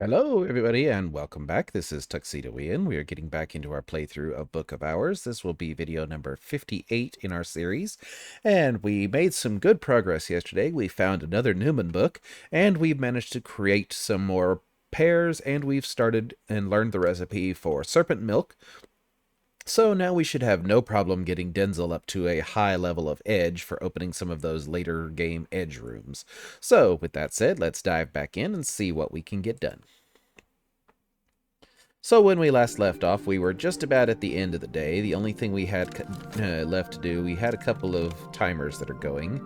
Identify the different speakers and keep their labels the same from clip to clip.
Speaker 1: Hello, everybody, and welcome back. This is Tuxedo Ian. We are getting back into our playthrough of Book of Hours. This will be video number 58 in our series, and we made some good progress yesterday. We found another Newman book, and we've managed to create some more pears, and we've started and learned the recipe for serpent milk. So now we should have no problem getting Denzel up to a high level of edge for opening some of those later game edge rooms. So, with that said, let's dive back in and see what we can get done. So when we last left off, we were just about at the end of the day. The only thing we had left to do, we had a couple of timers that are going.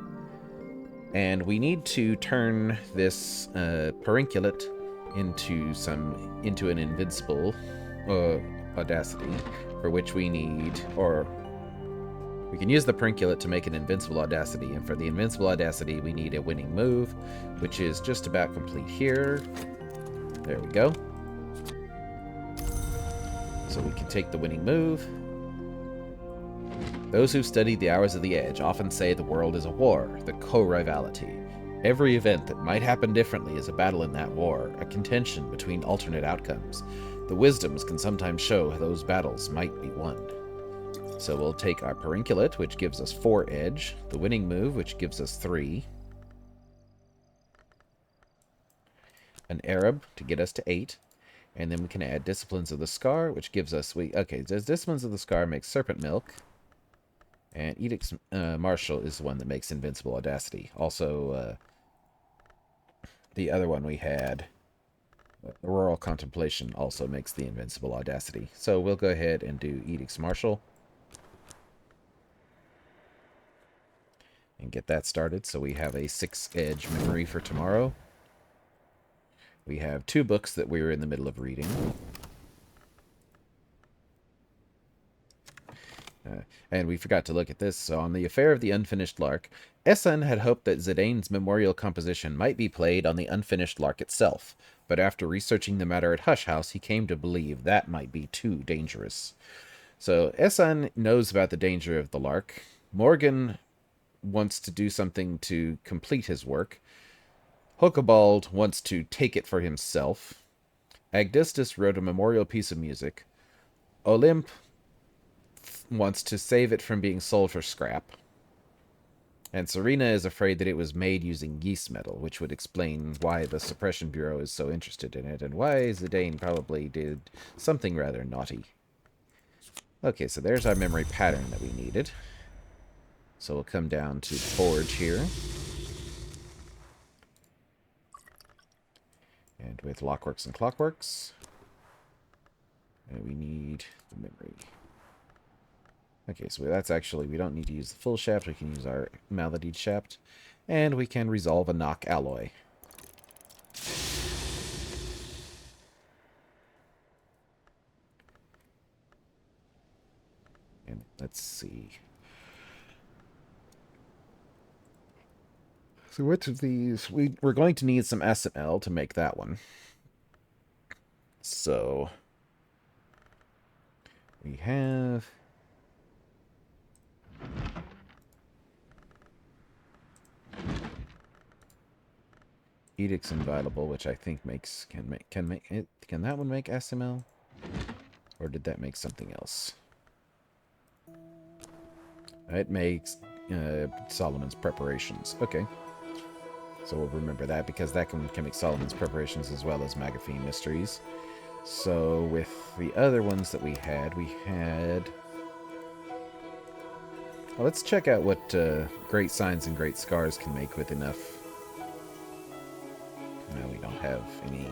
Speaker 1: And we need to turn this perinculate into an invincible audacity, for which we need, or we can use the perinculate to make an invincible audacity, and for the invincible audacity we need a winning move, which is just about complete here. There we go. So we can take the winning move. Those who study the hours of the edge often say the world is a war, the co-rivality. Every event that might happen differently is a battle in that war, a contention between alternate outcomes. The wisdoms can sometimes show how those battles might be won. So we'll take our perinculate, which gives us 4 edge, the winning move, which gives us 3, an Arab to get us to 8, and then we can add Disciplines of the Scar, which gives us... Disciplines of the Scar makes Serpent Milk. And Edicts Martial is the one that makes Invincible Audacity. Also, the other one we had, Auroral Contemplation, also makes the Invincible Audacity. So we'll go ahead and do Edicts Martial. And get that started, so we have a 6-edge memory for tomorrow. We have 2 books that we're in the middle of reading. And we forgot to look at this. So on the Affair of the Unfinished Lark, Essan had hoped that Zidane's memorial composition might be played on the unfinished lark itself, but after researching the matter at Hush House, he came to believe that might be too dangerous. So Essan knows about the danger of the lark. Morgan wants to do something to complete his work. Hokebald wants to take it for himself. Agdistus wrote a memorial piece of music. Olymp wants to save it from being sold for scrap. And Serena is afraid that it was made using yeast metal, which would explain why the Suppression Bureau is so interested in it, and why Zidane probably did something rather naughty. Okay, so there's our memory pattern that we needed. So we'll come down to Forge here. And with Lockworks and Clockworks, we need the memory. Okay, so that's actually, we don't need to use the full shaft, we can use our maladied shaft, and we can resolve a knock alloy. And let's see. So which of these, we're going to need some SML to make that one. So we have Edicts Inviolable, which I think can that one make SML? Or did that make something else? It makes Solomon's Preparations. Okay. So we'll remember that, because that can make Solomon's Preparations as well as Magaphine Mysteries. So with the other ones that we had... Well, let's check out what Great Signs and Great Scars can make with enough. No, we don't have any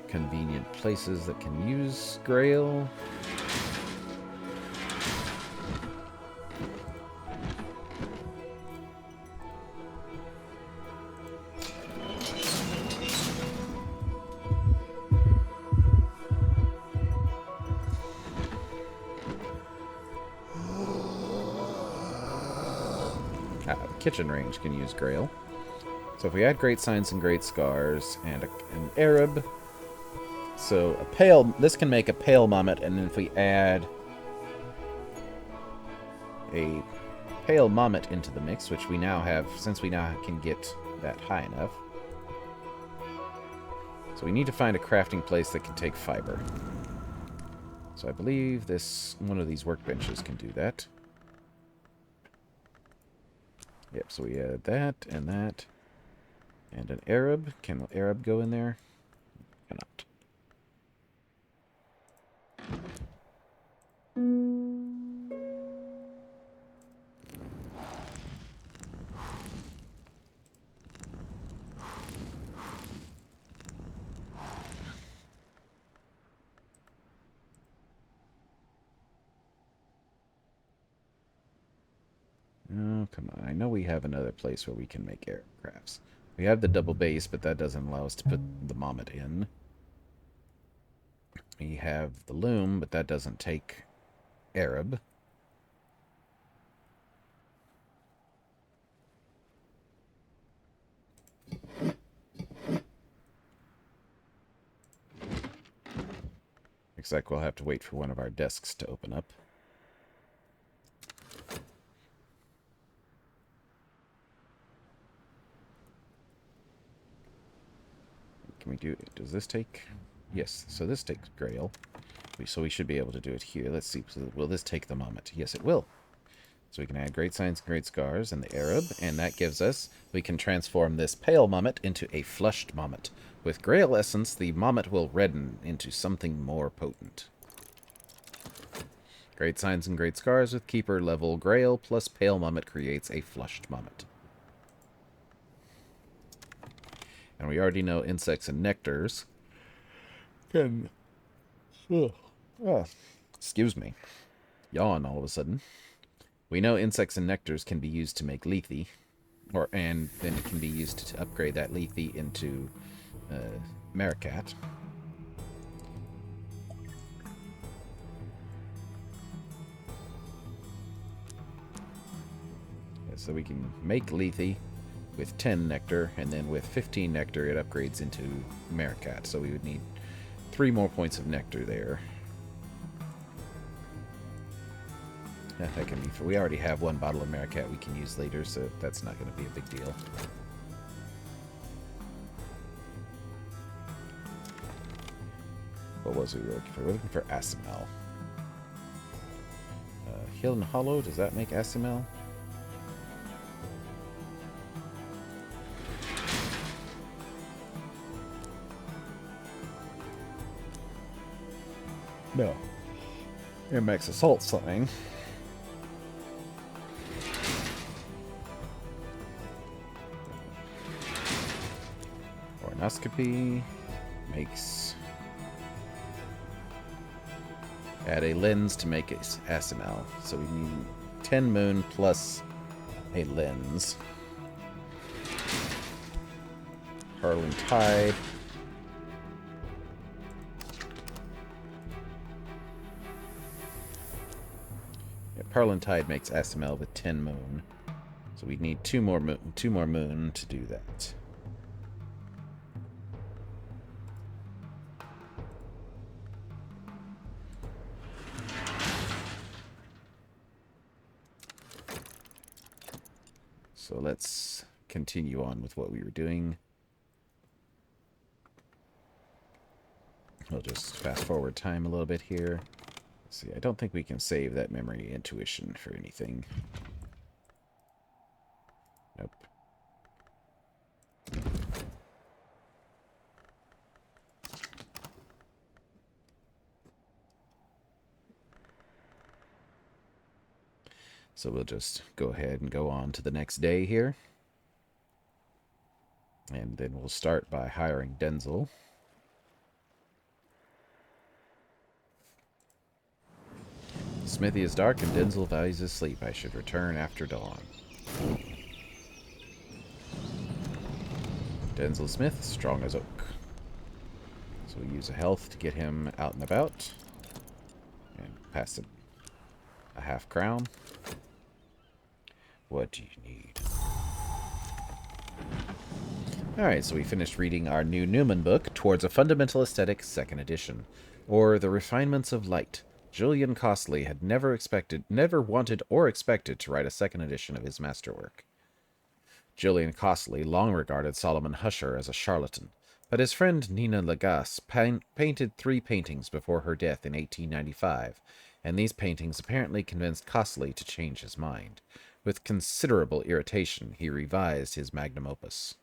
Speaker 1: convenient places that can use Grail. Kitchen range can use Grail. So if we add Great Signs and Great Scars and an Arab, so a pale, this can make a pale Mamet, and then if we add a pale Mamet into the mix, which we now have, since we now can get that high enough, So we need to find a crafting place that can take fiber. So I believe one of these workbenches can do that. Yep, so we add that and that. And an Arab. Can Arab go in there? Cannot. Oh, come on. I know we have another place where we can make aircrafts. We have the double base, but that doesn't allow us to put the Mommet in. We have the loom, but that doesn't take Arab. Looks like we'll have to wait for one of our desks to open up. Can we do it? Does this take... Yes, so this takes Grail. So we should be able to do it here. Let's see. Will this take the Mommet? Yes, it will. So we can add Great Signs and Great Scars and the Arab, and that gives us... We can transform this pale Mommet into a flushed Mommet. With Grail Essence, the Mommet will redden into something more potent. Great Signs and Great Scars with Keeper level Grail plus Pale Mommet creates a flushed Mommet. And we already know insects and nectars can... excuse me. Yawn all of a sudden. We know insects and nectars can be used to make lethe, and then it can be used to upgrade that lethe into Maricat. Yeah, so we can make lethe with 10 nectar, and then with 15 nectar it upgrades into Maricat. So we would need 3 more points of nectar there. That can be for... We already have 1 bottle of Maricat we can use later, so that's not going to be a big deal. What was we looking for? We're looking for Asimel. Hill and Hollow, does that make Asimel? No. It makes Assault something. Ornoscopy makes... Add a lens to make it Asimel. So we need 10 moon plus a lens. Harlan Tide. Yeah, Parlantide makes Asimel with 10 moon. So we need 2 more moon to do that. So let's continue on with what we were doing. We'll just fast forward time a little bit here. Let's see, I don't think we can save that memory intuition for anything. Nope. So we'll just go ahead and go on to the next day here. And then we'll start by hiring Denzel. Smithy is dark and Denzel values his sleep. I should return after dawn. Denzel Smith, strong as oak. So we use a health to get him out and about. And pass him a half crown. What do you need? Alright, so we finished reading our new Newman book, Towards a Fundamental Aesthetic, 2nd edition. Or The Refinements of Light. Julian Costley had never wanted or expected to write a 2nd edition of his masterwork. Julian Costley long regarded Solomon Husher as a charlatan, but his friend Nina Lagasse painted 3 paintings before her death in 1895, and these paintings apparently convinced Costley to change his mind. With considerable irritation, he revised his magnum opus.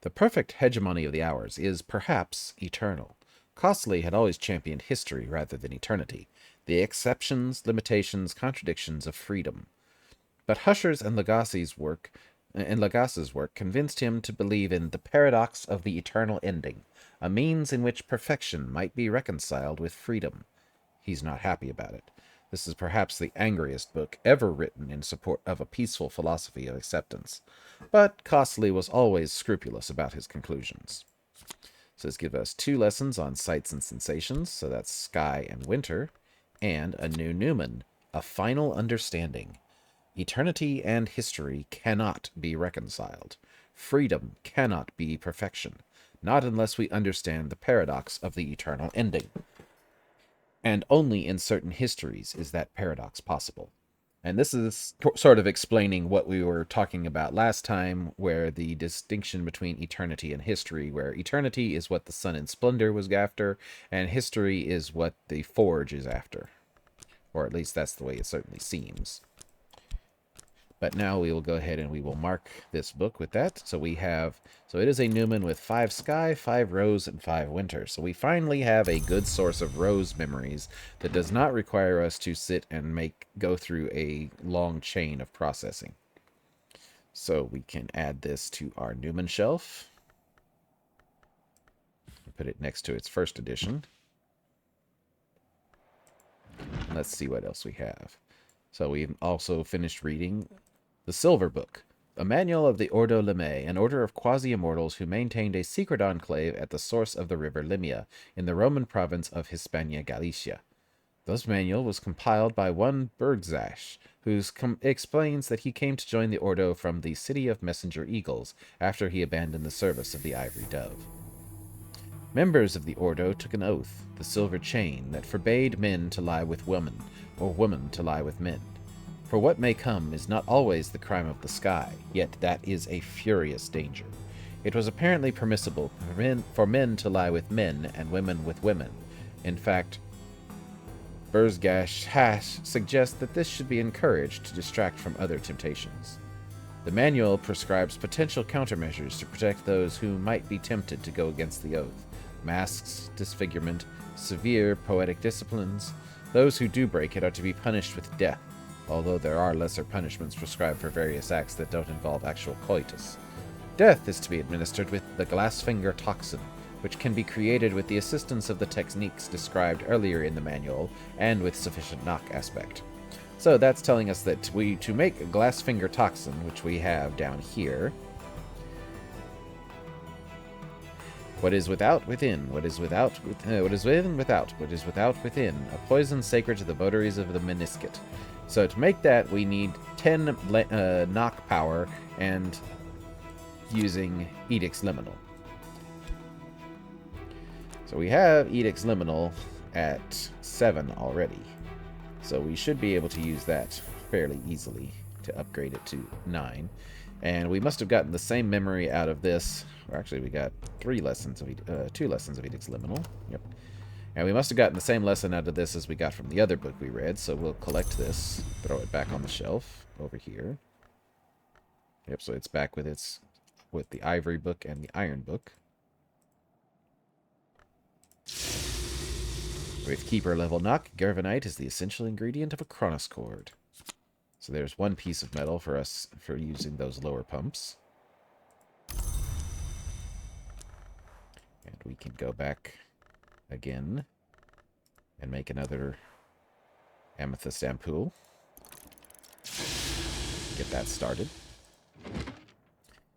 Speaker 1: The perfect hegemony of the hours is, perhaps, eternal. Costley had always championed history rather than eternity, the exceptions, limitations, contradictions of freedom. But Huscher's and Lagasse's work convinced him to believe in the paradox of the eternal ending, a means in which perfection might be reconciled with freedom. He's not happy about it. This is perhaps the angriest book ever written in support of a peaceful philosophy of acceptance. But Costley was always scrupulous about his conclusions. So this gives us 2 lessons on sights and sensations, so that's sky and winter, and a new Newman, a final understanding. Eternity and history cannot be reconciled. Freedom cannot be perfection, not unless we understand the paradox of the eternal ending. And only in certain histories is that paradox possible. And this is sort of explaining what we were talking about last time, where the distinction between eternity and history, where eternity is what the Sun in Splendor was after, and history is what the Forge is after. Or at least that's the way it certainly seems. But now we will go ahead and we will mark this book with that. So it is a Newman with 5 sky, 5 rose, and 5 winter. So we finally have a good source of rose memories that does not require us to sit and go through a long chain of processing. So we can add this to our Newman shelf. Put it next to its first edition. Let's see what else we have. So we've also finished reading The Silver Book, a manual of the Ordo Lemay, an order of quasi-immortals who maintained a secret enclave at the source of the river Limia, in the Roman province of Hispania Galicia. This manual was compiled by one Bergzash, who explains that he came to join the Ordo from the city of Messenger Eagles after he abandoned the service of the Ivory Dove. Members of the Ordo took an oath, the Silver Chain, that forbade men to lie with women, or women to lie with men. For what may come is not always the crime of the sky, yet that is a furious danger. It was apparently permissible for men to lie with men and women with women. In fact, Bergzash suggests that this should be encouraged to distract from other temptations. The manual prescribes potential countermeasures to protect those who might be tempted to go against the oath. Masks, disfigurement, severe poetic disciplines. Those who do break it are to be punished with death, although there are lesser punishments prescribed for various acts that don't involve actual coitus. Death is to be administered with the glassfinger toxin, which can be created with the assistance of the techniques described earlier in the manual, and with sufficient knock aspect. So that's telling us that to make a glassfinger toxin, which we have down here, what is without within, what is without what is within without, what is without within, a poison sacred to the votaries of the meniscate. So to make that, we need 10 knock power and using Edict's Liminal. So we have Edict's Liminal at 7 already. So we should be able to use that fairly easily to upgrade it to 9. And we must have gotten the same memory out of this. Or actually, we got 2 lessons of Edict's Liminal. Yep. And we must have gotten the same lesson out of this as we got from the other book we read, so we'll collect this, throw it back on the shelf over here. Yep, so it's back with the Ivory book and the Iron book. With Keeper level knock, Gervanite is the essential ingredient of a Chronos cord. So there's 1 piece of metal for us for using those lower pumps. And we can go back again and make another amethyst ampoule. Get that started.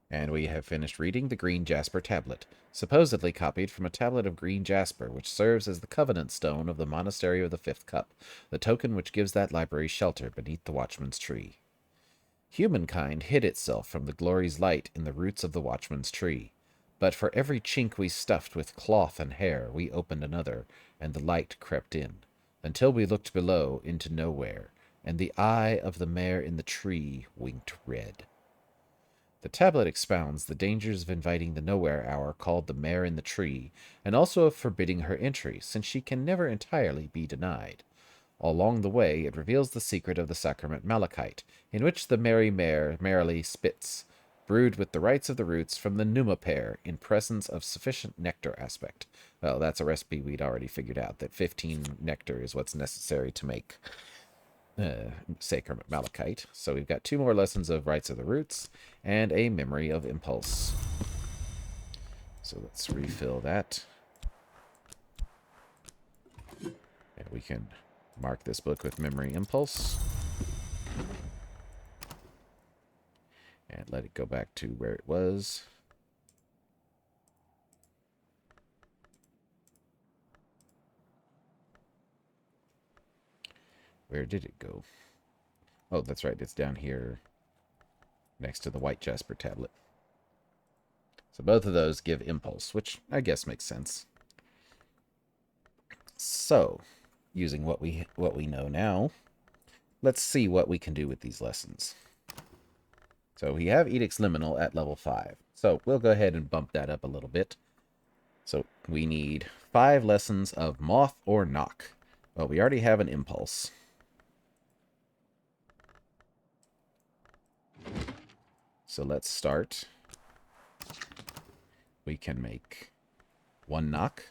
Speaker 1: And we have finished reading the Green Jasper Tablet, supposedly copied from a tablet of green jasper, which serves as the covenant stone of the Monastery of the Fifth Cup, the token which gives that library shelter beneath the Watchman's Tree. Humankind hid itself from the glory's light in the roots of the Watchman's Tree. But for every chink we stuffed with cloth and hair, we opened another, and the light crept in, until we looked below into nowhere, and the eye of the mare in the tree winked red. The tablet expounds the dangers of inviting the Nowhere Hour, called the Mare in the Tree, and also of forbidding her entry, since she can never entirely be denied. Along the way, it reveals the secret of the sacrament malachite, in which the merry mare merrily spits, brewed with the rites of the roots from the pneuma pear in presence of sufficient nectar aspect. Well, that's a recipe we'd already figured out, that 15 nectar is what's necessary to make sacrament malachite. So we've got 2 more lessons of rites of the roots and a memory of impulse. So let's refill that. And we can mark this book with memory impulse. And let it go back to where it was. Where did it go? Oh, that's right. It's down here next to the white jasper tablet. So both of those give impulse, which I guess makes sense. So, using what we know now, let's see what we can do with these lessons. So we have Edict's Liminal at level 5. So we'll go ahead and bump that up a little bit. So we need 5 lessons of Moth or Knock. Well, we already have an impulse. So let's start. We can make 1 knock.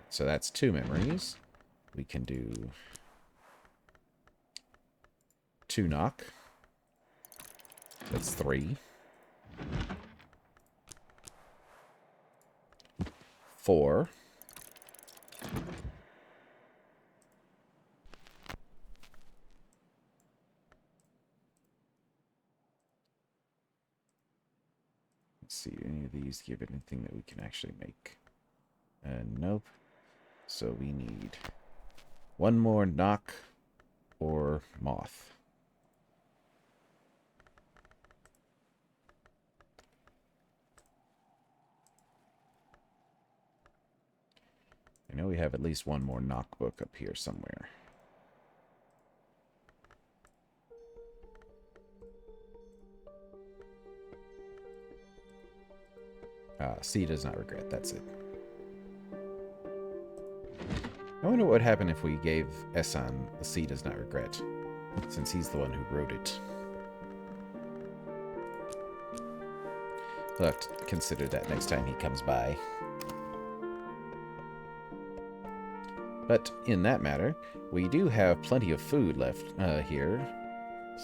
Speaker 1: So that's 2 memories. We can do 2 knock. That's 3. 4. Let's see, any of these give anything that we can actually make? Nope. So we need 1 more knock or moth. I know we have at least 1 more knock book up here somewhere. C does not regret, that's it. I wonder what would happen if we gave Esan the C does not regret, since he's the one who wrote it. We'll have to consider that next time he comes by. But in that matter, we do have plenty of food left here.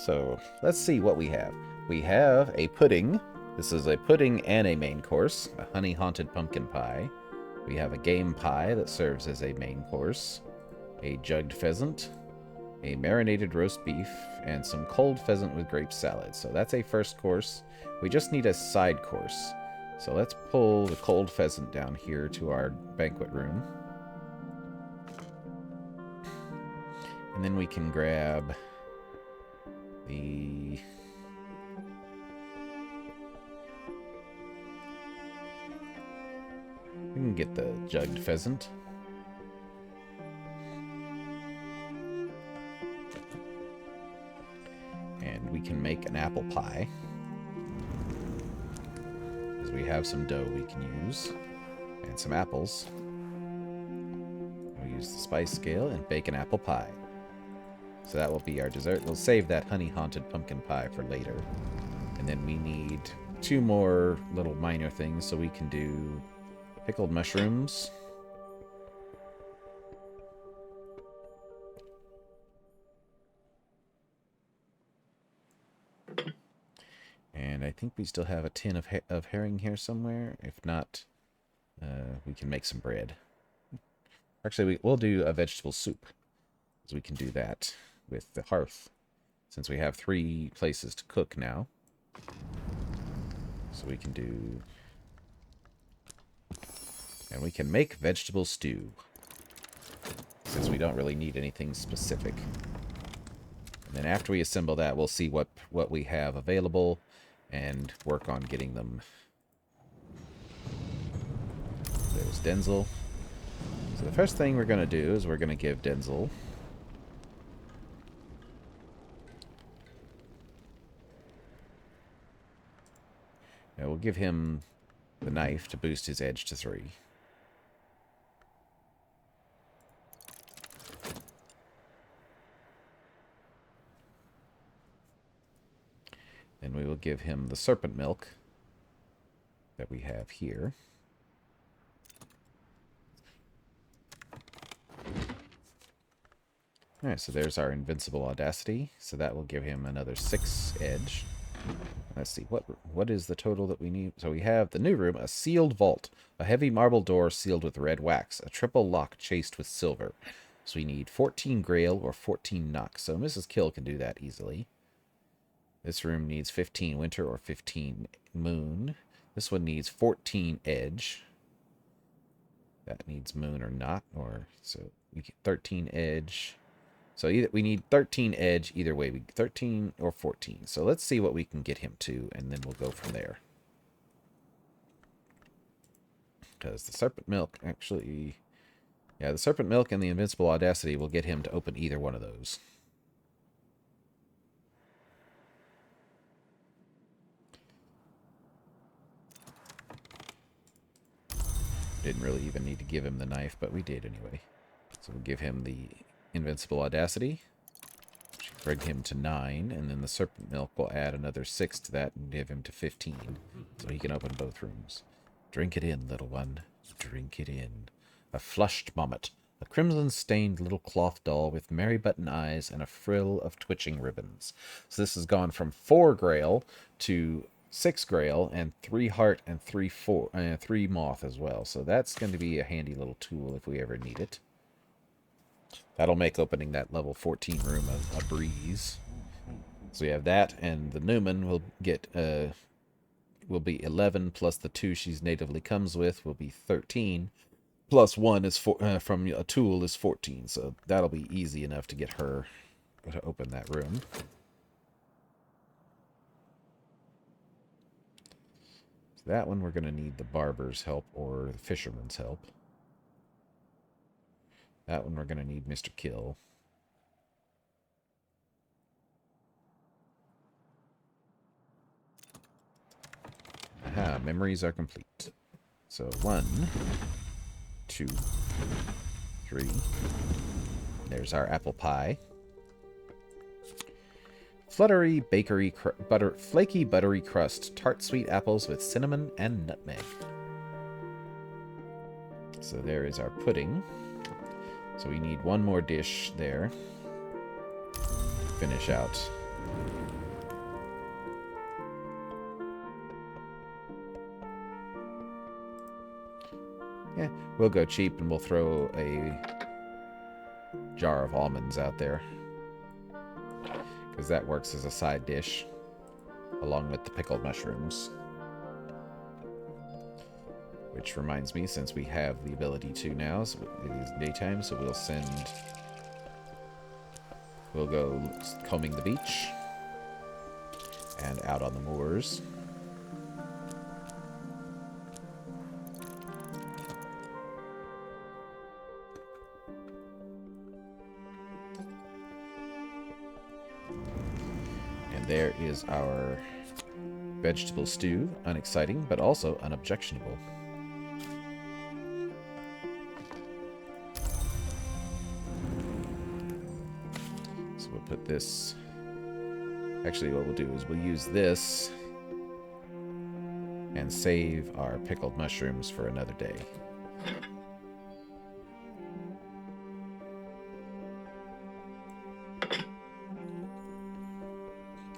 Speaker 1: So let's see what we have. We have a pudding. This is a pudding and a main course, a honey-haunted pumpkin pie. We have a game pie that serves as a main course, a jugged pheasant, a marinated roast beef, and some cold pheasant with grape salad. So that's a first course. We just need a side course. So let's pull the cold pheasant down here to our banquet room. And then we can grab the... We can get the jugged pheasant. And we can make an apple pie. Because we have some dough we can use. And some apples. We'll use the spice scale and bake an apple pie. So that will be our dessert. We'll save that honey-haunted pumpkin pie for later. And then we need 2 more little minor things, so we can do pickled mushrooms. And I think we still have a tin of herring here somewhere. If not, we can make some bread. Actually, we'll do a vegetable soup, because we can do that with the hearth, since we have 3 places to cook now. So we can do... And we can make vegetable stew, since we don't really need anything specific. And then after we assemble that, we'll see what we have available and work on getting them. There's Denzel. So the first thing we're going to do is we're going to give Denzel give him the knife to boost his edge to 3. And we will give him the serpent milk that we have here. Alright, so there's our invincible audacity. So that will give him another 6 edge. Let's see, what is the total that we need? So we have the new room, a sealed vault, a heavy marble door sealed with red wax, a triple lock chased with silver. So we need 14 grail or 14 knock. So Mrs. Kill can do that easily. This room needs 15 winter or 15 moon. This one needs 14 edge. That needs moon or not, or so we get 13 edge. So either we need 13 edge, either way, 13 or 14. So let's see what we can get him to, and then we'll go from there. Because the serpent milk actually... Yeah, the serpent milk and the invincible audacity will get him to open either one of those. Didn't really even need to give him the knife, but we did anyway. So we'll give him the invincible audacity, which will bring him to 9, and then the serpent milk will add another 6 to that and give him to 15, so he can open both rooms. Drink it in, little one. Drink it in. A flushed mommet, a crimson-stained little cloth doll with merry button eyes and a frill of twitching ribbons. So this has gone from 4 grail to 6 grail and 3 heart and 3 moth as well. So that's going to be a handy little tool if we ever need it. That'll make opening that level 14 room a breeze. So we have that, and the Newman will get will be 11 plus the 2 she's natively comes with will be 13. Plus 1 is from a tool is 14. So that'll be easy enough to get her to open that room. So that one we're going to need the barber's help or the fisherman's help. That one we're going to need Mr. Kill. Aha, memories are complete. So 1, 2, 3. There's our apple pie. Fluttery bakery flaky buttery crust, tart sweet apples with cinnamon and nutmeg. So there is our pudding. So we need one more dish there. Finish out. Yeah, we'll go cheap and we'll throw a jar of almonds out there, because that works as a side dish along with the pickled mushrooms. Which reminds me, since we have the ability to now, so it is daytime, so we'll go combing the beach and out on the moors. And there is our vegetable stew, unexciting but also unobjectionable. Put this... Actually, what we'll do is we'll use this and save our pickled mushrooms for another day.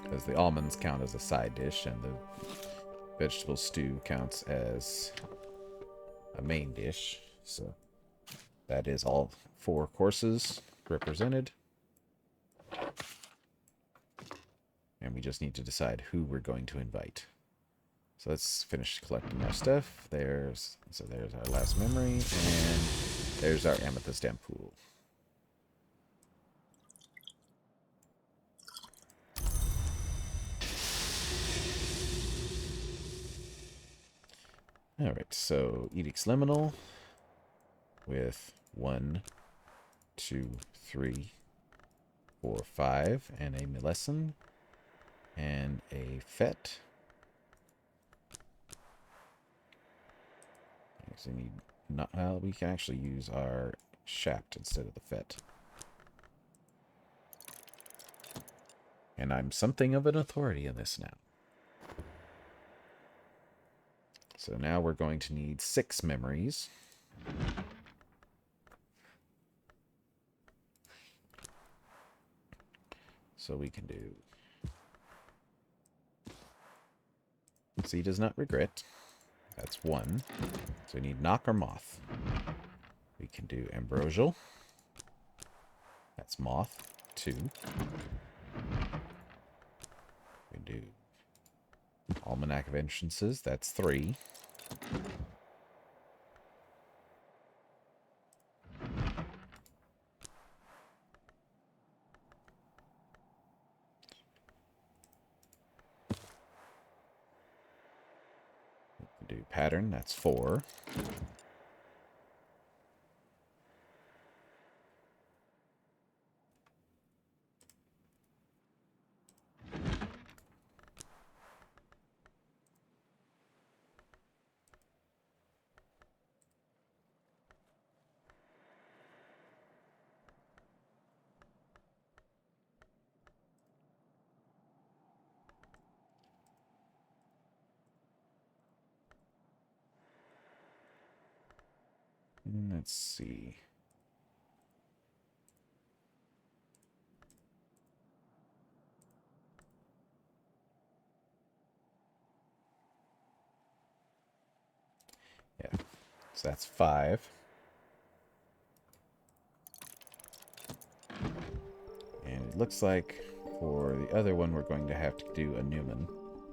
Speaker 1: Because the almonds count as a side dish and the vegetable stew counts as a main dish. So that is all 4 courses represented. And we just need to decide who we're going to invite. So let's finish collecting our stuff. There's our last memory, and there's our amethyst ampoule. Alright, so Edict's Liminal with 1, 2, 3, 4, 5, and a Millesson, and a Fett, Because we need not. Well, we can actually use our shaft instead of the fet. And I'm something of an authority in this now. So now we're going to need 6 memories. So we can do... See does not regret. That's 1. So we need knock or moth. We can do ambrosial. That's moth. 2. We can do almanac of entrances. That's 3. We can do pattern. That's 4. Let's see. Yeah, so that's 5. And it looks like for the other one, we're going to have to do a Newman,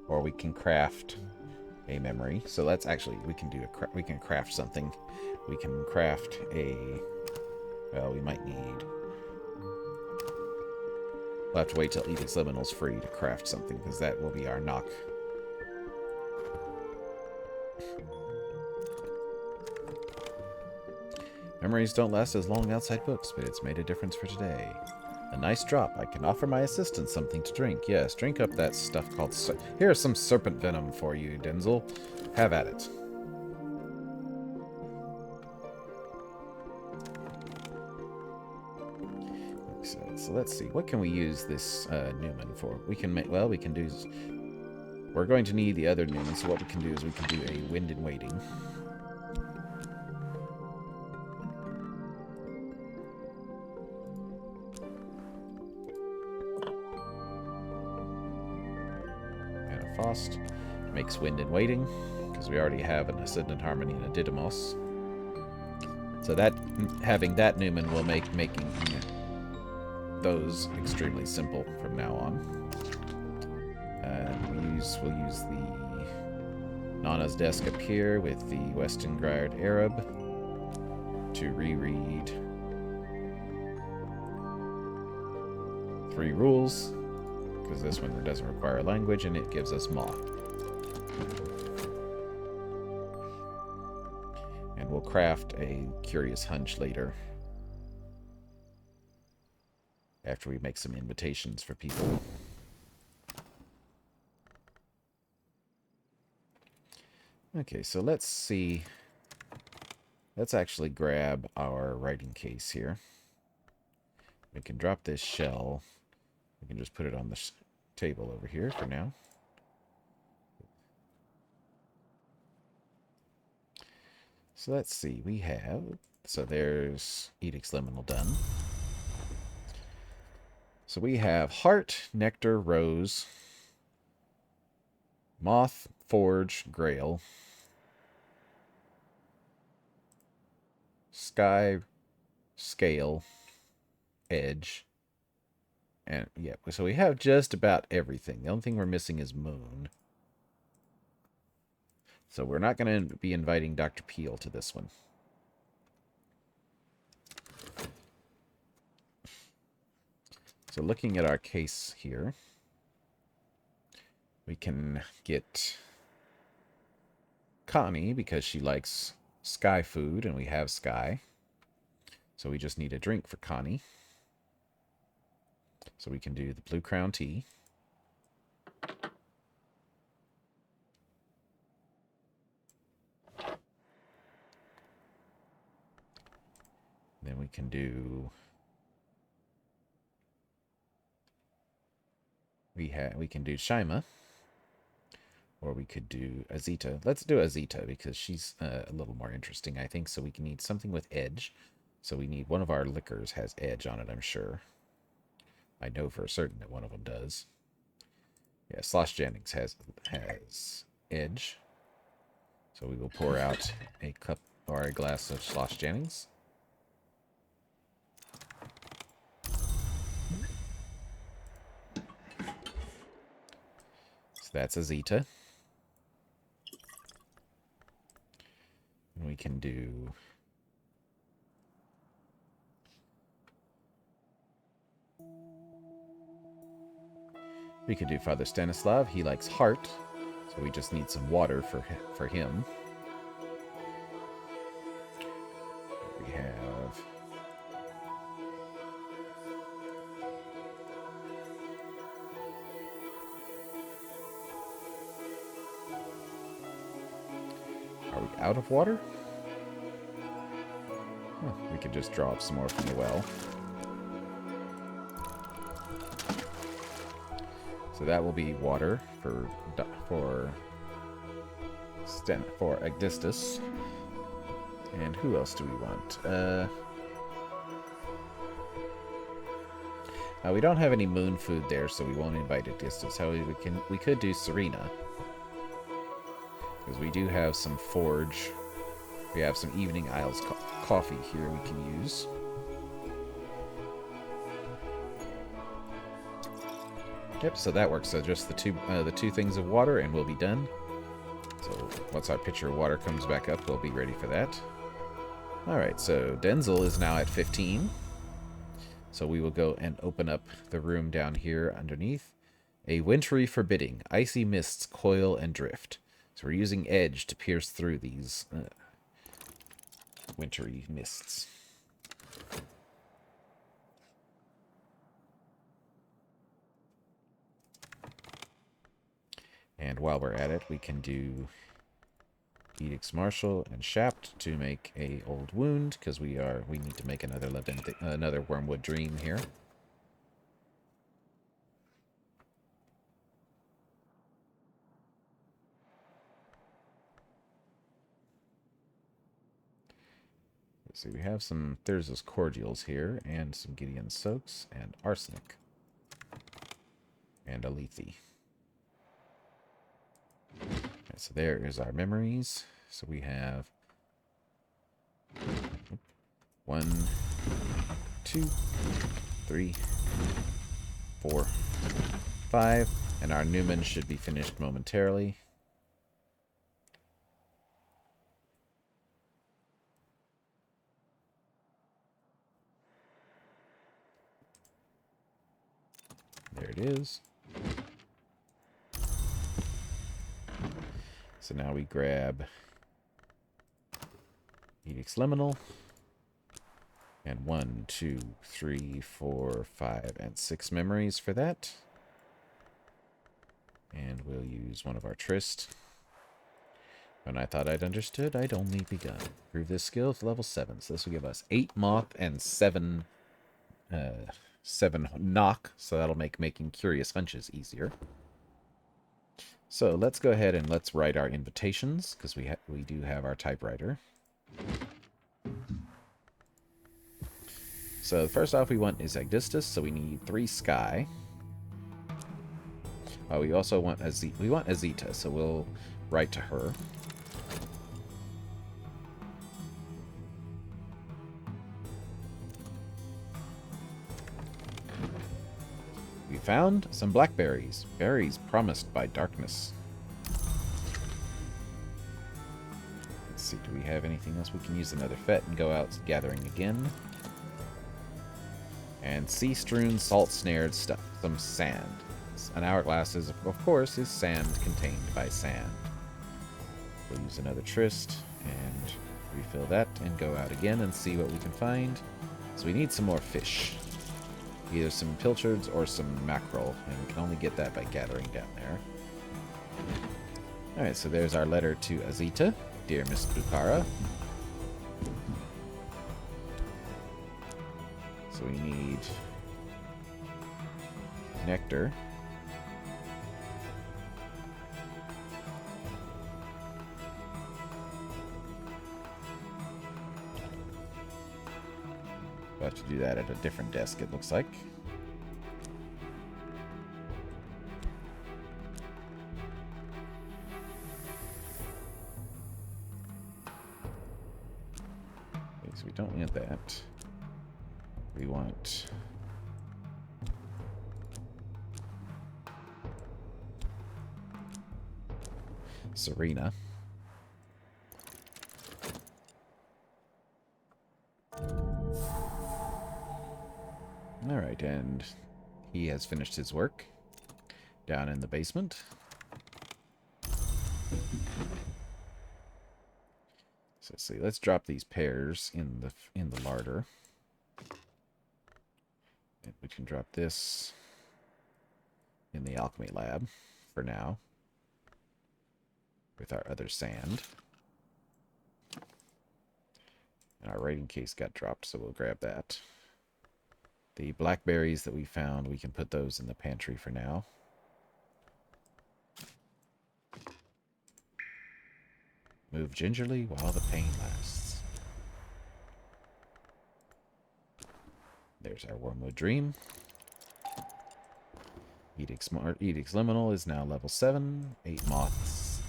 Speaker 1: or we can craft a memory. So let's actually, we can do we can craft something. We can craft a, well, we might need, we'll have to wait till Edict's Liminal's free to craft something, because that will be our knock. Memories don't last as long outside books, but it's made a difference for today. A nice drop. I can offer my assistant something to drink. Yes, drink up that stuff called... Here's some serpent venom for you, Denzel. Have at it. So let's see. What can we use this Newman for? We can make... Well, we can do... We're going to need the other Newman, so what we can do is we can do a Wind in Waiting. Faust makes Wind in Waiting, because we already have an Ascendant Harmony and a Didymos. So that having that Newman will make making those extremely simple from now on. We'll use the Nana's Desk up here with the Westengard Arab to reread 3 rules. Because this one doesn't require language, and it gives us moth. And we'll craft a Curious Hunch later. After we make some invitations for people. Okay, so let's see. Let's actually grab our writing case here. We can drop this shell. We can just put it on the table over here for now. So let's see. We have... So there's Edict's Liminal done. So we have Heart, Nectar, Rose, Moth, Forge, Grail, Sky, Scale, Edge. And yeah, so we have just about everything. The only thing we're missing is Moon. So we're not going to be inviting Dr. Peel to this one. So looking at our case here, we can get Connie because she likes Sky food, and we have Sky. So we just need a drink for Connie. So we can do the Blue Crown Tea. we can do... We can do Shima, or we could do Azita. Let's do Azita because she's a little more interesting, I think. So we can need something with edge. So we need one of our liquors has edge on it, I'm sure. I know for certain that one of them does. Yeah, Slosh Jennings has edge. So we will pour out a cup or a glass of Slosh Jennings. So that's Azita. And we can do... We could do Father Stanislav. He likes heart, so we just need some water for him. We have... Are we out of water? Huh, we could just draw up some more from the well. So that will be water for Agdistus. And who else do we want? We don't have any moon food there, so we won't invite Agdistus. However, we could do Serena, because we do have some forge. We have some Evening Isles coffee here we can use. Yep, so that works. So just the two things of water, and we'll be done. So once our pitcher of water comes back up, we'll be ready for that. Alright, so Denzel is now at 15. So we will go and open up the room down here underneath. A wintry forbidding. Icy mists coil and drift. So we're using edge to pierce through these wintry mists. And while we're at it, we can do Edicts Martial and Shapt to make a old wound, because we need to make another Wormwood Dream here. Let's see, we have some Thyrsus Cordials here, and some Gideon Soaks, and Arsenic, and a Lethe. So there is our memories. So we have 1, 2, 3, 4, 5, and our Newman should be finished momentarily. There it is. So now we grab Edicts Liminal, and 1, 2, 3, 4, 5, and 6 memories for that. And we'll use one of our Tryst. When I thought I'd understood, I'd only begun. Improve this skill to level 7. So this will give us 8 Moth and 7 Knock. So that'll make making Curious Hunches easier. So let's go ahead and let's write our invitations, because we do have our typewriter. So first off we want is Agdistus, so we need 3 Sky. We also want Azita, so we'll write to her. We found some blackberries. Berries promised by darkness. Let's see, do we have anything else? We can use another fet and go out gathering again. And sea-strewn, salt-snared stuff. Some sand. An hourglass is, of course, is sand contained by sand. We'll use another Tryst and refill that and go out again and see what we can find. So we need some more fish. Either some pilchards or some mackerel, and we can only get that by gathering down there. Alright, so there's our letter to Azita. Dear Miss Bukhara. So we need nectar. We'll have to do that at a different desk, it looks like. Okay, so we don't want that. We want Serena. Alright, and he has finished his work down in the basement. So let's see, let's drop these pears in the larder. And we can drop this in the alchemy lab for now with our other sand. And our writing case got dropped, so we'll grab that. The blackberries that we found, we can put those in the pantry for now. Move gingerly while the pain lasts. There's our Wormwood Dream. Edict's Liminal is now level 7. 8 moths.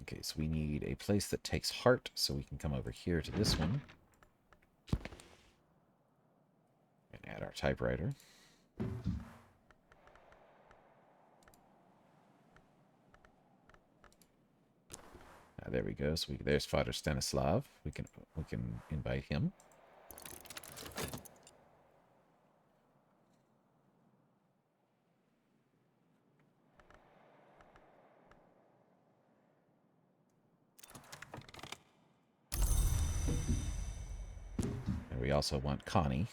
Speaker 1: Okay, so we need a place that takes heart, so we can come over here to this one. And add our typewriter. There we go. So there's Father Stanislav. We can invite him. And we also want Connie.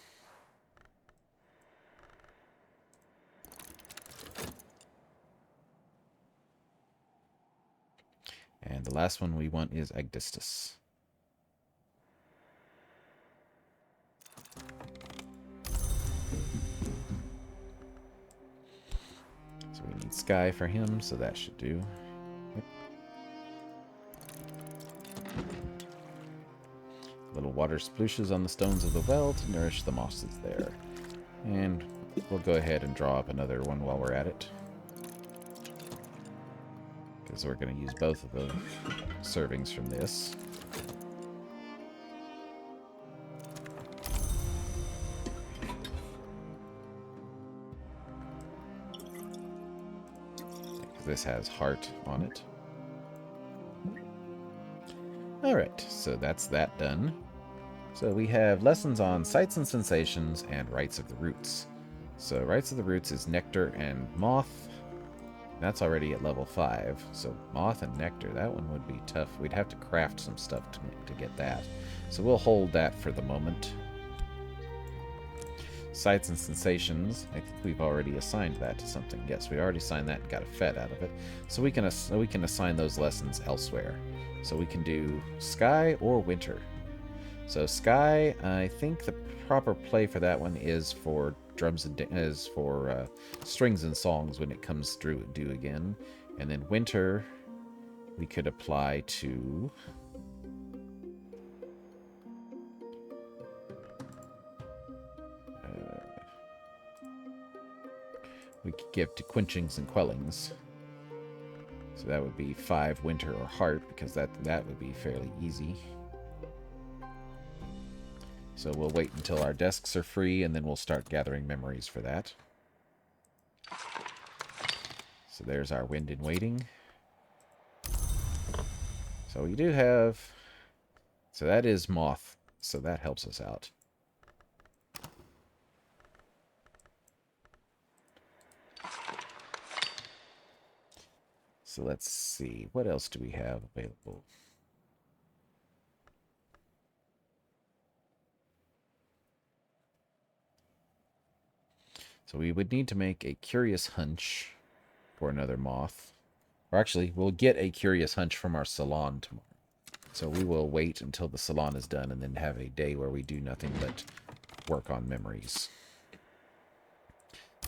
Speaker 1: And the last one we want is Agdistus. So we need Sky for him, so that should do. Little water splooshes on the stones of the well to nourish the mosses there. And we'll go ahead and draw up another one while we're at it. Because we're going to use both of the servings from this. This has heart on it. Alright, so that's that done. So we have lessons on sights and sensations and rites of the roots. So rites of the roots is nectar and moth. That's already at level 5. So moth and nectar, that one would be tough. We'd have to craft some stuff to get that. So we'll hold that for the moment. Sights and sensations, I think we've already assigned that to something. Yes, we already assigned that and got a fed out of it. So we can assign those lessons elsewhere. So we can do sky or winter. So sky, I think the proper play for that one is for drums and strings and songs when it comes through due again. And then winter, we could apply to we could give to quenchings and quellings. So that would be 5 winter or heart, because that would be fairly easy. So we'll wait until our desks are free, and then we'll start gathering memories for that. So there's our wind in waiting. So we do have... So that is moth, so that helps us out. So let's see, what else do we have available? So we would need to make a curious hunch for another moth. Or actually, we'll get a curious hunch from our salon tomorrow. So we will wait until the salon is done and then have a day where we do nothing but work on memories.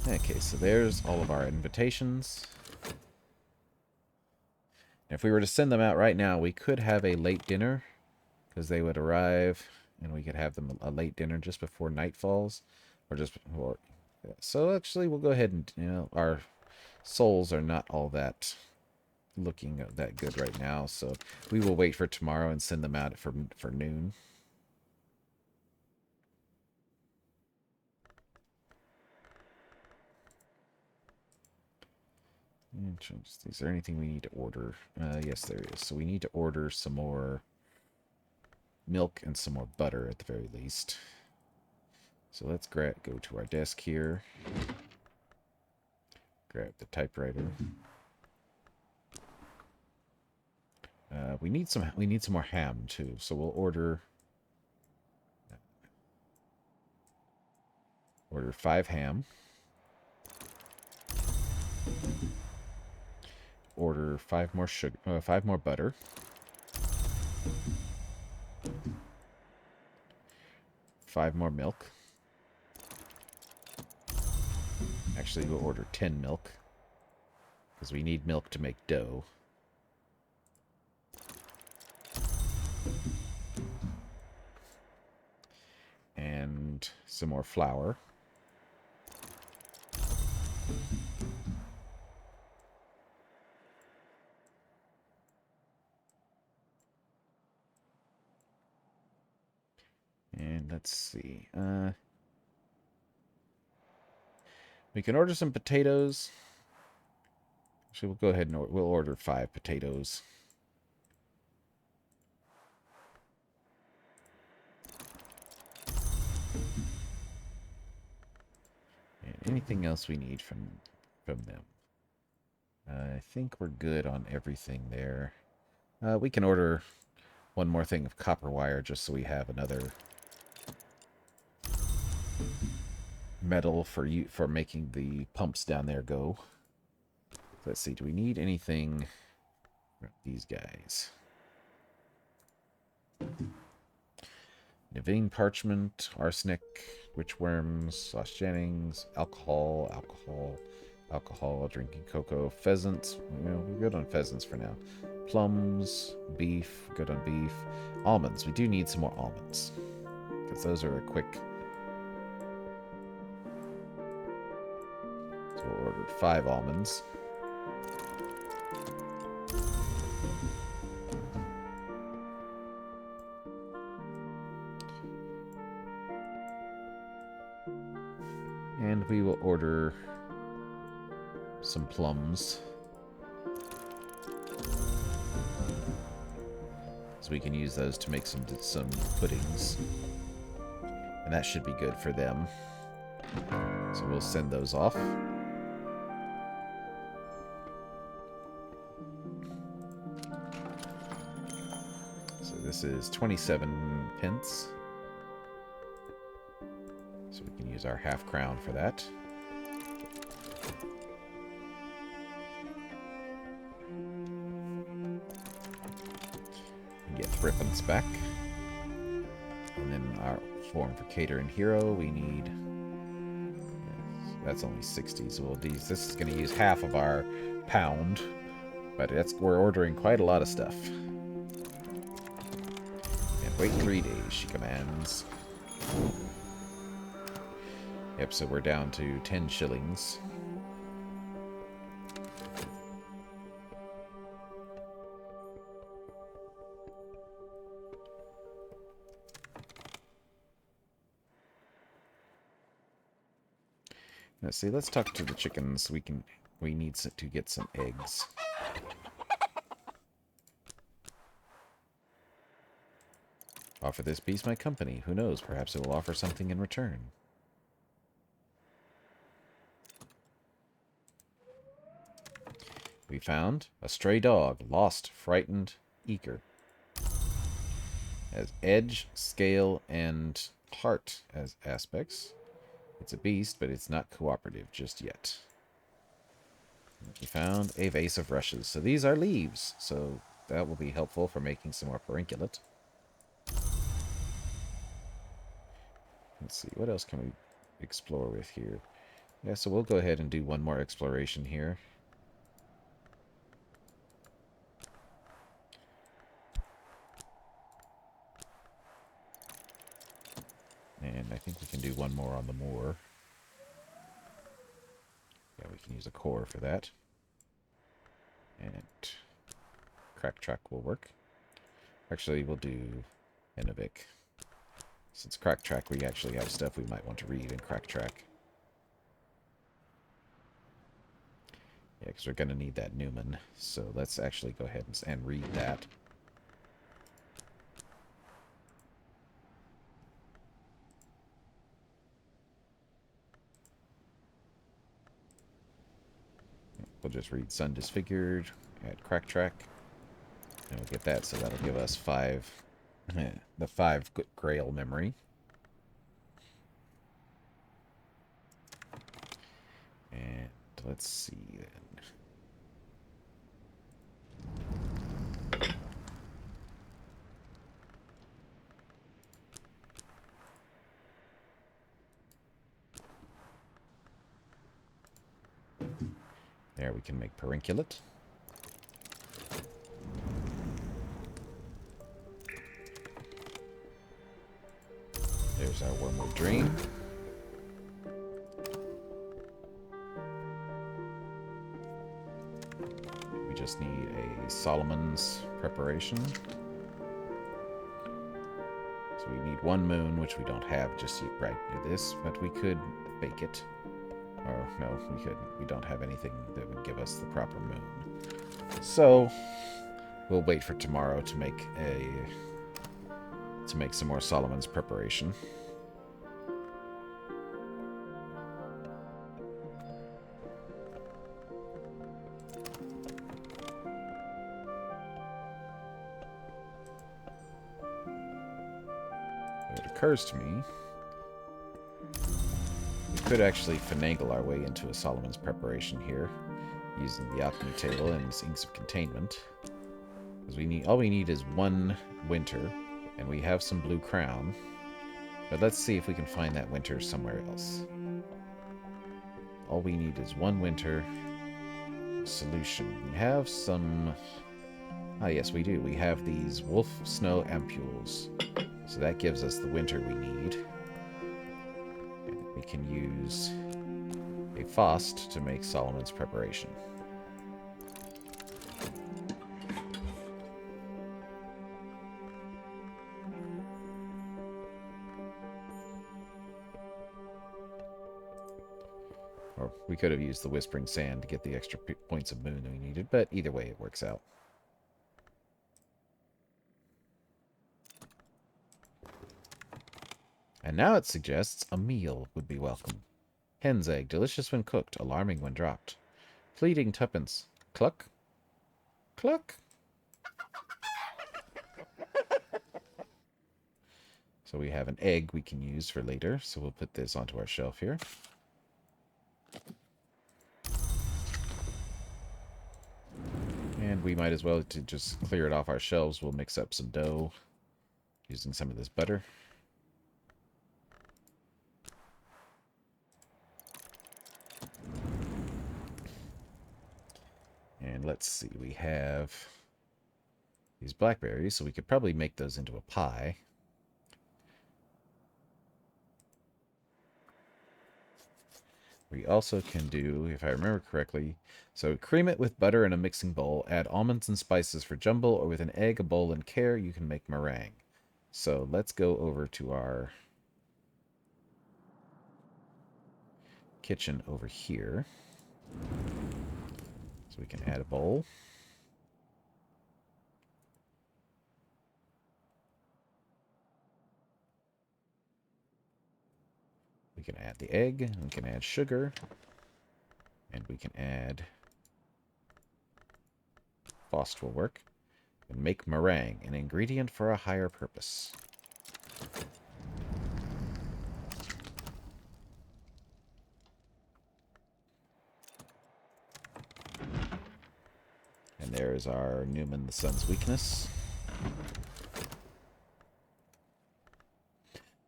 Speaker 1: Okay, so there's all of our invitations. If we were to send them out right now, we could have a late dinner, because they would arrive, and we could have them a late dinner just before night falls, or just before. So actually, we'll go ahead and, you know, our souls are not all that looking that good right now, so we will wait for tomorrow and send them out for noon. Is there anything we need to order? Yes, there is. So we need to order some more milk and some more butter at the very least. So let's go to our desk here. Grab the typewriter. We need some more ham too. So we'll order 5 ham. Order 5 more sugar, 5 more butter. Five more milk. Actually, we'll order 10 milk, because we need milk to make dough. And some more flour. And let's see. We can order some potatoes. Actually, we'll go ahead and we'll order 5 potatoes. And anything else we need from them? I think we're good on everything there. We can order one more thing of copper wire just so we have another metal for making the pumps down there go. Let's see, do we need anything from these guys? Naveen parchment, arsenic, witchworms, Sauce Jennings, alcohol, drinking cocoa, pheasants. Well, we're good on pheasants for now. Plums, beef, good on beef. Almonds, we do need some more almonds, because those are a quick. So we'll order 5 almonds. And we will order some plums, so we can use those to make some puddings. And that should be good for them. So we'll send those off. So this is 27 pence. So we can use our half crown for that. And get threepence back. And then our form for cater and hero, we need. That's only 60, so this is going to use half of our pound, but we're ordering quite a lot of stuff. And wait 3 days, she commands. Yep, so we're down to 10 shillings. Let's see, let's talk to the chickens. We need to get some eggs. Offer this beast my company. Who knows, perhaps it will offer something in return. We found a stray dog, lost, frightened, eager. Has edge, scale, and heart as aspects. It's a beast, but it's not cooperative just yet. We found a vase of rushes. So these are leaves. So that will be helpful for making some more perenculate. Let's see, what else can we explore with here? Yeah, so we'll go ahead and do one more exploration here. And I think we can do one more on the moor. Yeah, we can use a core for that. And crack track will work. Actually, we'll do Innovic. Since crack track, we actually have stuff we might want to read in crack track. Yeah, because we're going to need that Newman. So let's actually go ahead and read that. We'll just read Sun Disfigured, add crack track, and we'll get that, so that'll give us 5, the 5 Grail memory. And let's see then. There, we can make perenculate. There's our Wormwood Dream. We just need a Solomon's Preparation. So we need 1 moon, which we don't have just yet right near this, but we could fake it. Or, no, we couldn't. We don't have anything that would give us the proper moon. So, we'll wait for tomorrow to make some more Solomon's Preparation. It occurs to me we could actually finagle our way into a Solomon's Preparation here, using the alchemy table and Inks of Containment. Because all we need is 1 winter, and we have some blue crown. But let's see if we can find that winter somewhere else. All we need is 1 winter solution. We have some... Ah, yes, we do. We have these wolf snow ampules. So that gives us the winter we need. And we can use a Faust to make Solomon's Preparation. Or we could have used the Whispering Sand to get the extra points of moon that we needed, but either way it works out. And now it suggests a meal would be welcome. Hen's egg, delicious when cooked, alarming when dropped. Fleeting tuppence. Cluck? Cluck? So we have an egg we can use for later, so we'll put this onto our shelf here. And we might as well, to just clear it off our shelves, we'll mix up some dough using some of this butter. And let's see, we have these blackberries, so we could probably make those into a pie. We also can do, if I remember correctly, so cream it with butter in a mixing bowl, add almonds and spices for jumble, or with an egg, a bowl, and care, you can make meringue. So let's go over to our kitchen over here. So we can add a bowl. We can add the egg, we can add sugar, and we can add Faust will work. And make meringue, an ingredient for a higher purpose. And there's our Newman the Sun's weakness.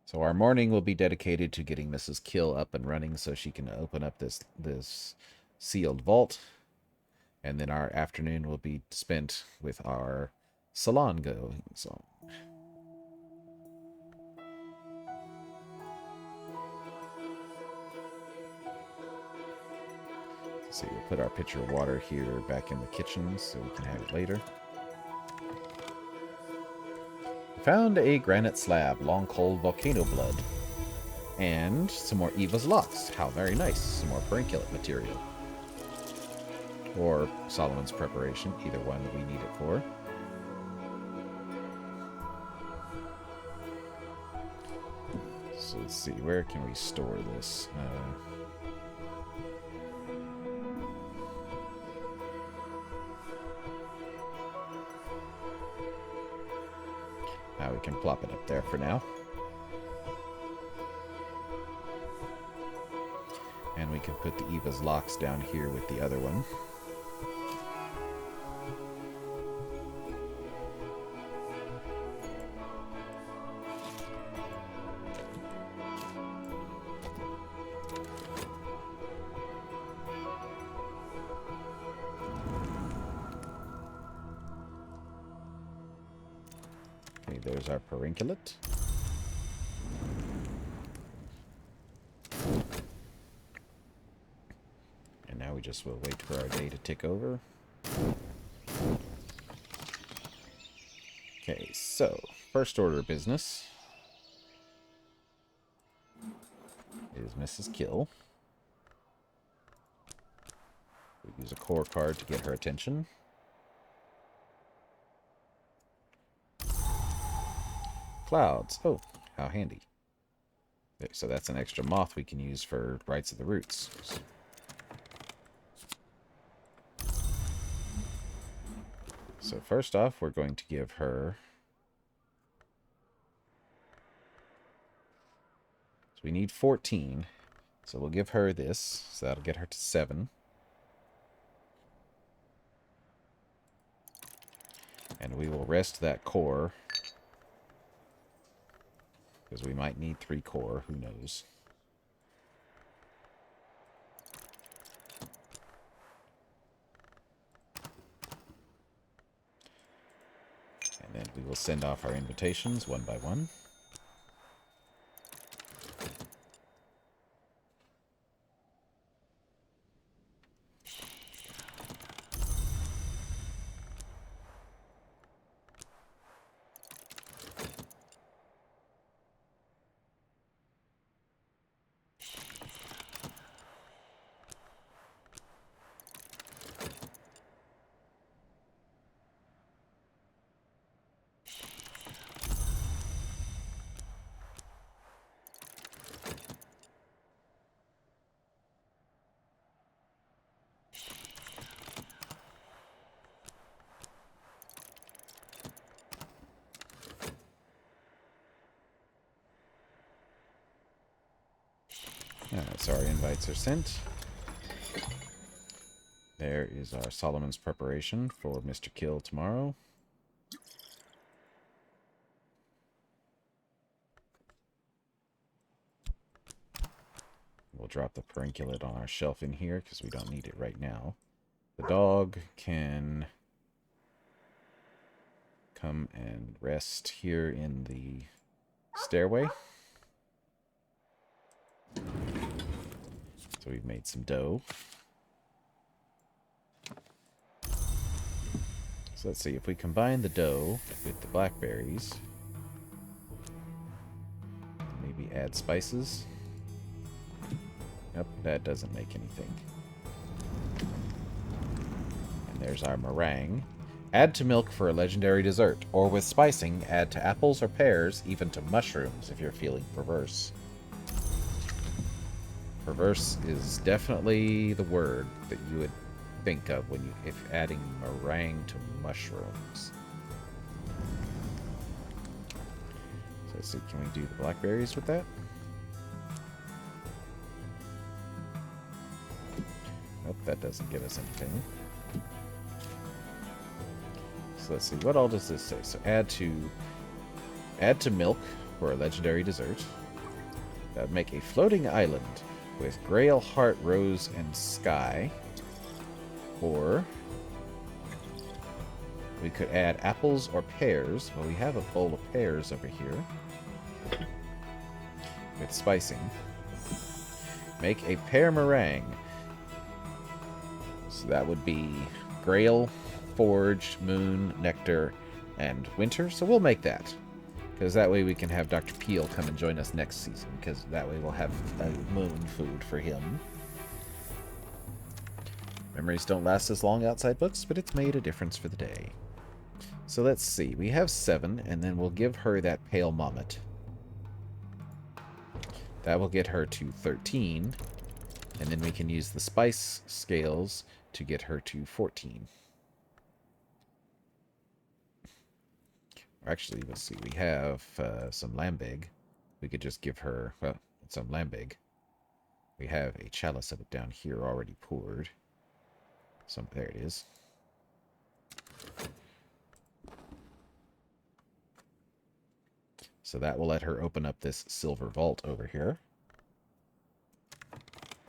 Speaker 1: So our morning will be dedicated to getting Mrs. Kill up and running so she can open up this sealed vault. And then our afternoon will be spent with our salon going. So let's see, we'll put our pitcher of water here back in the kitchen so we can have it later. Found a granite slab, long cold volcano blood. And some more Eva's locks. How very nice. Some more perenculate material. Or Solomon's preparation, either one that we need it for. So let's see, where can we store this? Now we can plop it up there for now. And we can put the Eva's locks down here with the other one. Okay, there's our perenculate. Now we just will wait for our day to tick over. Okay, so first order of business is Mrs. Kill. We use a core card to get her attention. Clouds. Oh, how handy. So that's an extra moth we can use for Rites of the Roots. So first off, we're going to give her... So we need 14. So we'll give her this. So that'll get her to 7. And we will rest that core. Because we might need 3 core. Who knows? And then we will send off our invitations one by one. Alright, so our invites are sent. There is our Solomon's preparation for Mr. Kill tomorrow. We'll drop the perenculate on our shelf in here because we don't need it right now. The dog can come and rest here in the stairway. So we've made some dough. So let's see, if we combine the dough with the blackberries, maybe add spices. Nope, that doesn't make anything. And there's our meringue. Add to milk for a legendary dessert, or with spicing, add to apples or pears, even to mushrooms if you're feeling perverse. Perverse is definitely the word that you would think of when you if adding meringue to mushrooms. So let's see, can we do the blackberries with that? Nope, that doesn't give us anything. So let's see, what all does this say? So add to milk for a legendary dessert. That would make a floating island with Grail, Heart, Rose, and Sky. Or we could add apples or pears. Well, we have a bowl of pears over here with spicing. Make a pear meringue. So that would be Grail, Forge, Moon, Nectar, and Winter. So we'll make that. Because that way we can have Dr. Peel come and join us next season. Because that way we'll have moon food for him. Memories don't last as long outside books, but it's made a difference for the day. So let's see. We have 7, and then we'll give her that Pale Mommet. That will get her to 13. And then we can use the spice scales to get her to 14. Actually, let's see. We have some Lambig. We could just give her, well, some Lambig. We have a chalice of it down here already poured. So there it is. So that will let her open up this silver vault over here.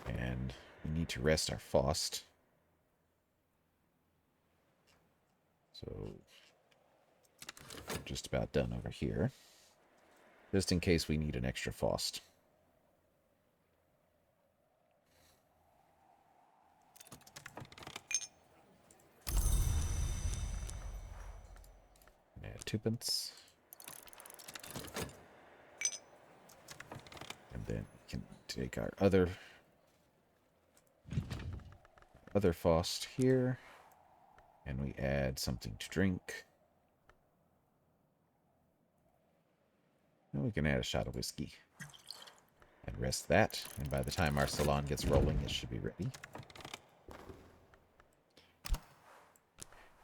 Speaker 1: And we need to rest our Faust. So we're just about done over here. Just in case we need an extra Faust. Add 2 pence. And then we can take our other Faust here. And we add something to drink. And we can add a shot of whiskey. And rest that. And by the time our salon gets rolling, it should be ready.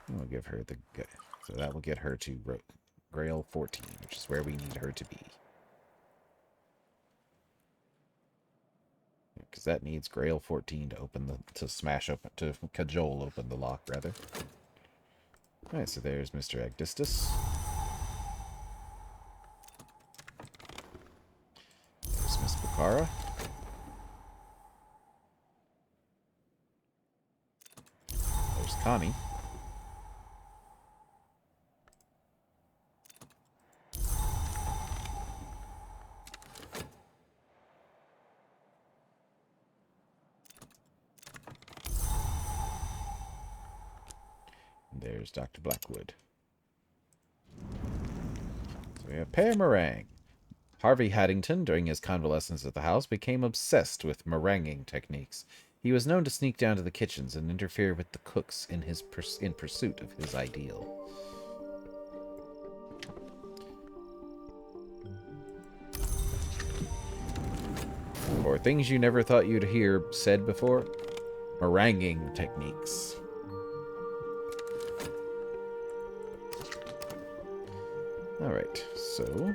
Speaker 1: And we'll give her the... So that will get her to Grail 14, which is where we need her to be. Because that needs Grail 14 to open to cajole open the lock, rather. Alright, so there's Mr. Agdistus. There's Miss Bukhara. There's Connie. There's Dr. Blackwood. So we have Pear Meringue. Harvey Haddington, during his convalescence at the house, became obsessed with meringuing techniques. He was known to sneak down to the kitchens and interfere with the cooks in pursuit of his ideal. For things you never thought you'd hear said before, meringuing techniques. Alright, so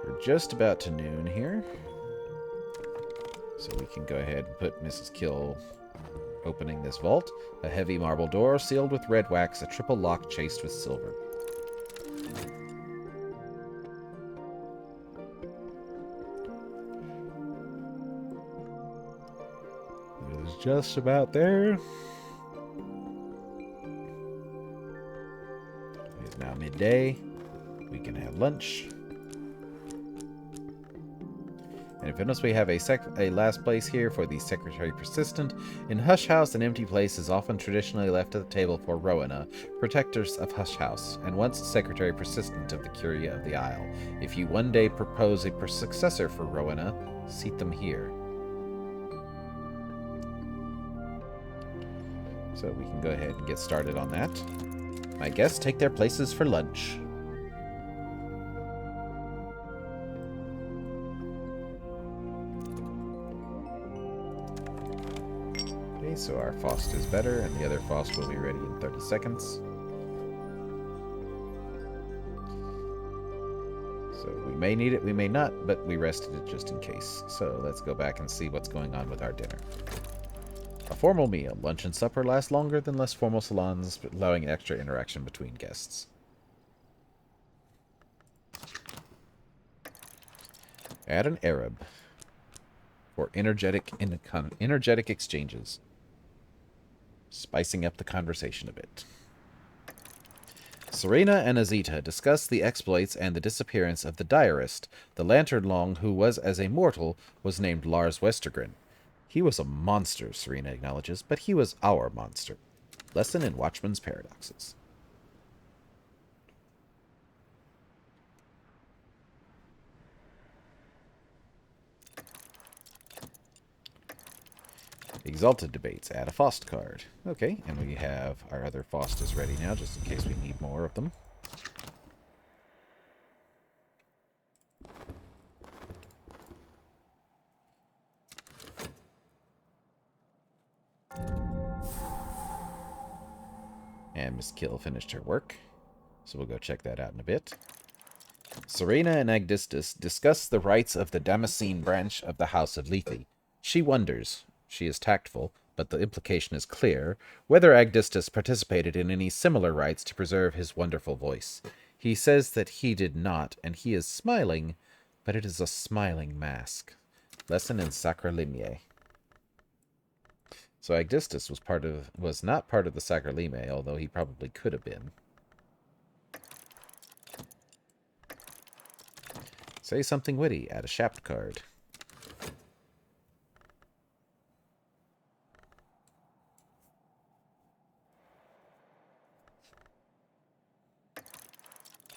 Speaker 1: we're just about to noon here. So we can go ahead and put Mrs. Kill opening this vault. A heavy marble door sealed with red wax, a triple lock chased with silver. It is just about there. It's now midday. We can have lunch. And if notice, we have a last place here for the Secretary Persistent. In Hush House, an empty place is often traditionally left at the table for Rowena, protectors of Hush House, and once Secretary Persistent of the Curia of the Isle. If you one day propose a successor for Rowena, seat them here. So we can go ahead and get started on that. My guests take their places for lunch. So our Faust is better, and the other Faust will be ready in 30 seconds. So we may need it, we may not, but we rested it just in case. So let's go back and see what's going on with our dinner. A formal meal. Lunch and supper last longer than less formal salons, allowing extra interaction between guests. Add an Arab for energetic exchanges. Spicing up the conversation a bit. Serena and Azita discuss the exploits and the disappearance of the diarist, the lantern-long who was, as a mortal, was named Lars Westergren. He was a monster, Serena acknowledges, but he was our monster. Lesson in Watchman's Paradoxes. Exalted Debates. Add a Faust card. Okay, and we have our other Faustas ready now, just in case we need more of them. And Miss Kill finished her work, so we'll go check that out in a bit. Serena and Agdistus discuss the rights of the Damascene branch of the House of Lethe. She wonders, she is tactful, but the implication is clear, whether Agdistus participated in any similar rites to preserve his wonderful voice. He says that he did not, and he is smiling, but it is a smiling mask. Lesson in Sacralimiae. So Agdistus was not part of the Sacralimiae, although he probably could have been. Say something witty. Add a Shapt card.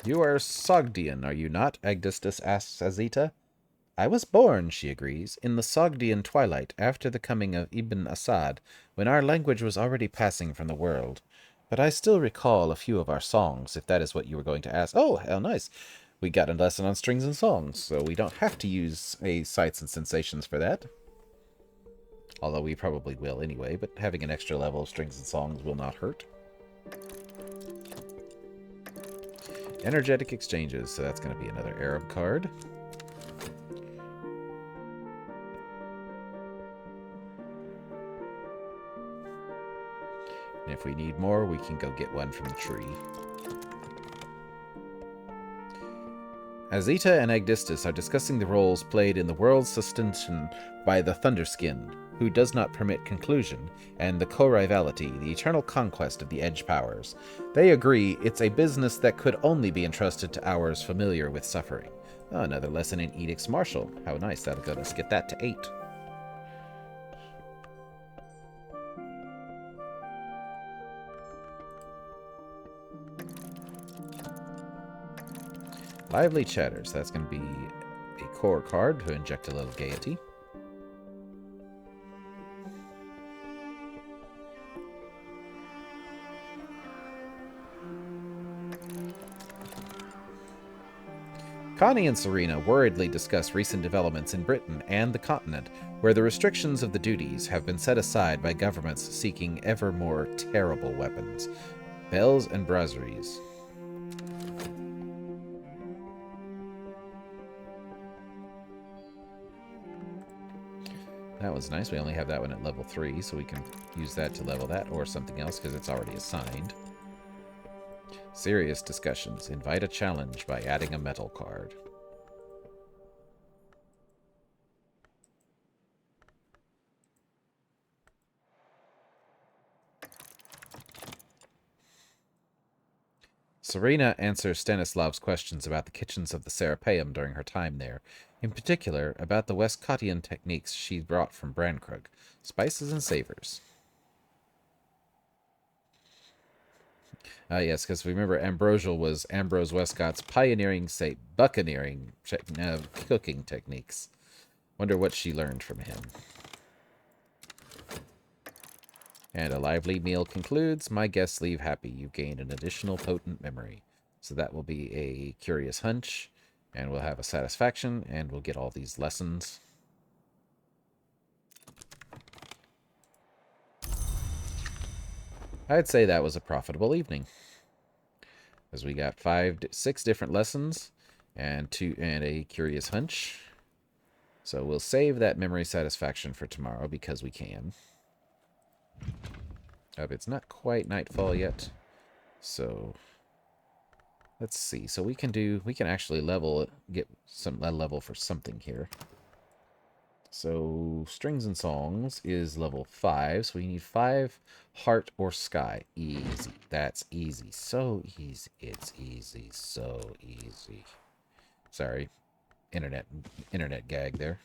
Speaker 1: You are Sogdian, are you not? Agdistus asks Azita. I was born, she agrees, in the Sogdian twilight after the coming of Ibn Asad, when our language was already passing from the world. But I still recall a few of our songs, if that is what you were going to ask. Oh, how nice. We got a lesson on strings and songs, so we don't have to use a sights and sensations for that. Although we probably will anyway, but having an extra level of strings and songs will not hurt. Energetic exchanges, so that's going to be another Arab card. And if we need more, we can go get one from the tree. Azita and Agdistus are discussing the roles played in the world's sustentation by the Thunderskin, who does not permit conclusion, and the co-rivality, the eternal conquest of the Edge powers. They agree it's a business that could only be entrusted to ours familiar with suffering. Oh, another lesson in Edicts Martial. How nice, that'll let us get that to 8. Lively Chatters, that's going to be a core card to inject a little gaiety. Connie and Serena worriedly discuss recent developments in Britain and the continent, where the restrictions of the duties have been set aside by governments seeking ever more terrible weapons. Bells and brasseries. That was nice. We only have that one at level 3, so we can use that to level that or something else because it's already assigned. Serious discussions. Invite a challenge by adding a metal card. Serena answers Stanislav's questions about the kitchens of the Serapeum during her time there, in particular about the Westcottian techniques she brought from Brankrug, spices and savors. Yes, because remember, Ambrosial was Ambrose Westcott's buccaneering cooking techniques. Wonder what she learned from him. And a lively meal concludes. My guests leave happy. You've gained an additional potent memory. So that will be a curious hunch. And we'll have a satisfaction. And we'll get all these lessons. I'd say that was a profitable evening. Because we got 6 different lessons. And a curious hunch. So we'll save that memory satisfaction for tomorrow because we can. It's not quite nightfall yet, so Let's see. So we can actually get a level for something here. So strings and songs is level 5. So we need 5 heart or sky. Easy. That's easy. So easy. It's easy. So easy. Sorry. Internet gag there.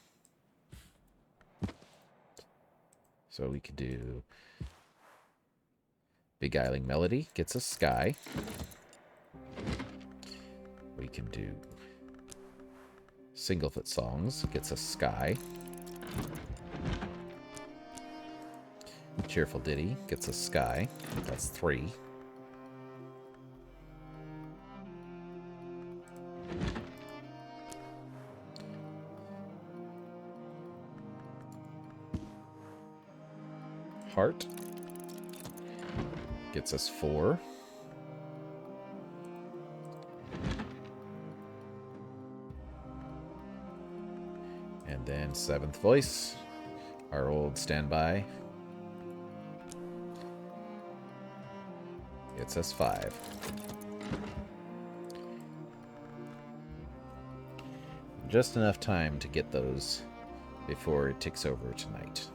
Speaker 1: So we could do Beguiling Melody gets us sky. We can do Singlefoot Songs gets us sky. Cheerful Ditty gets us sky. That's 3. Heart gets us 4. And then Seventh Voice, our old standby, gets us 5. Just enough time to get those before it ticks over tonight.